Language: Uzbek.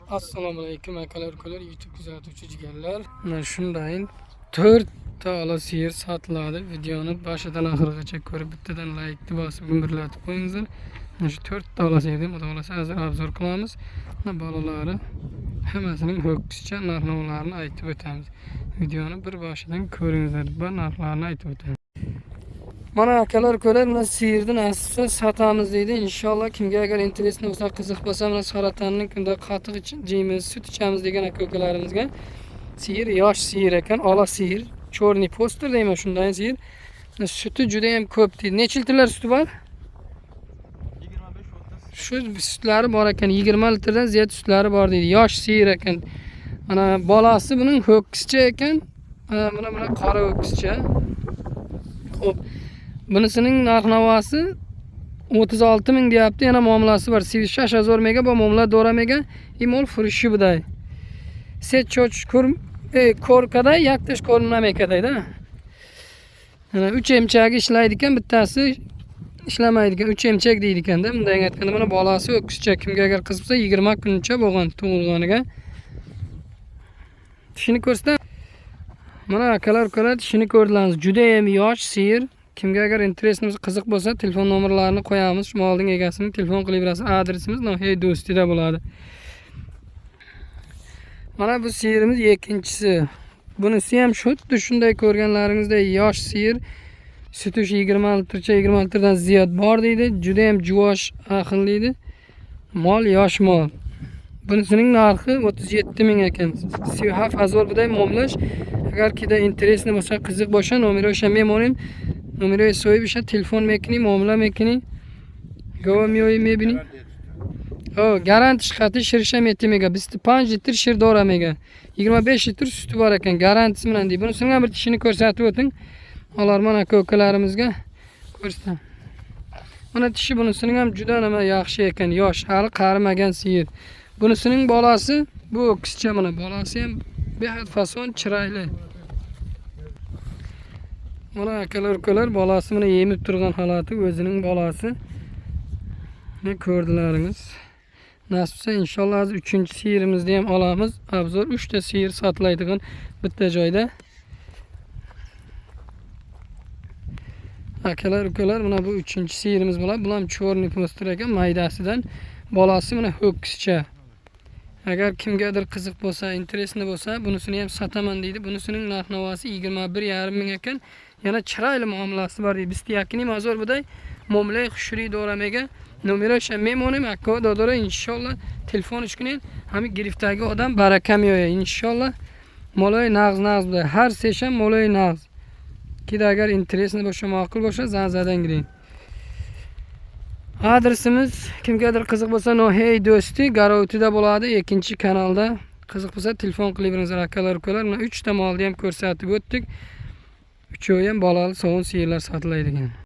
Assalomu alaykum akalar ukalar, YouTube kuzatuvchi jigarlar. Mana shunday 4 ta ola sigir sotiladi. Videoni boshidan oxirigacha ko'rib bittadan like bosib gumburlatib qo'yingizlar. Mana shu 4 ta ola sigirni xudo xolasa hozir obzor qilamiz. Mana bolalari hammasining ho'kizcha narxlarini aytib o'tamiz. Videoni bir boshidan ko'ringizlar va narxlarni aytib o'tamiz. Mana akalar ukalar, mana sigirni nasibsa sotamiz deydi. Inshaalloh kimga agar interesli bo'lsa, qiziq bo'lsa, mana saratonning kunda qatiq ichimiz, sut ichamiz degan aka-ukalarimizga sigir yosh sigir ekan, ola sigir, chorniy poster deyman shunday sigir. Suti juda ham ko'p deydi. Necha litrlar suti bor? 25-30. Shu sutlari bor ekan, 20 litrdan ziyod sutlari bor deydi. Yosh sigir ekan. Mana bolasi buning ho'kizcha ekan. Mana qora ho'kizcha. Xo'p. Bunisining narx-navosi 36 ming deyapti. Yana muomalasi bor. Sivishasha zo'rmega bu muomala do'ramaga imol furishi buday. Set choch ko'rkada yaktash ko'rinamekadayda. Mana 3 emchagi ishlaydi ekan, bittasi ishlamaydi ekan. 3 emchak deydi ekanda. Bunday aytganda mana bolasi o'kizcha, kimga agar qiz bo'lsa 20 kuncha bo'lgan tug'ilganiga. Tishini ko'rsam, mana akalar ukalar tishini ko'rdilaringiz. Juda ham yosh sigir. Kimga agar interesli bo'lsa, qiziq bo'lsa, telefon nomerlarini qo'yamiz. Shu molning egasini telefon qilib berasiz. Adresimiz Nohay Do'stida bo'ladi. Mana bu sigirimiz ikkinchisi. Bunisi ham xuddi shunday ko'rganlaringizdek yosh sigir. Suti 20 litrcha, 20 litrdan ziyod bor deydi. Juda ham juvosh, aqlli. Mol yosh mol. Bunisining narxi 37 ming ekan. Sivha fazol buday momlash. Agar kida interesli bo'lsa, qiziq bo'lsa, nomeri o'sha memorim. Nomeri so'yib o'sha telefon mekini, muomala mekini. Go'miyoy mebini. Garanti shati shirsha metimega. Bizda 5 litr shir doramega. 25 litr suti bor ekan, garantisi bilan deydi. Bunisining ham bir tishini ko'rsatib o'ting. Olarman aka-ukalarimizga ko'rsatam. Mana tishi bunisining ham juda yaxshi ekan, yosh, hali qarimagan sigir. Bunisining bolasi bu o'kizcha, mana bolasi ham behad fason chiroyli. Mana akalar ukalar, bolasi mana yemib turgan holati o'zining bolasi. Ne ko'rdilaringiz. Nasibsa inshaalloh 3-sigirimizni ham olamiz. Obzor 3 ta sigir sotiladigan bitta joyda. Akalar ukalar, mana bu 3-sigirimiz bo'ladi. Bu ham chorniy poster ekan, maydasidan. Bolasi mana ho'kizcha. Agar kimgadir qiziq bo'lsa, interesli bo'lsa, bunisini ham sotaman deydi. Bunisining narx-navosi 21,5 ming ekan. Yana chiroyli muomalasi bor deydi. Bizda yaqiniy mazor buday muomala xushri do'ramaga. Nomeri o'sha memonim aka dodora inshaalloh telefon uchun ham girifdagi odam barakam yo'ya inshaalloh. Molay nag'z buday. Har seshan molay nag'z. Kida agar interesli bo'lsa, ma'qul bo'lsa, zanzadan giring. Adresimiz kimgadir qiziq bo'lsa, Nohay Do'sti Garovtida bo'ladi, 2-kanalda. Qiziq bo'lsa telefon qilib beringizlar akalar ukalar. Mana 3 ta molni ham ko'rsatib o'tdik. Uchovi ham bolali sovun sigirlar sotiladi ekan.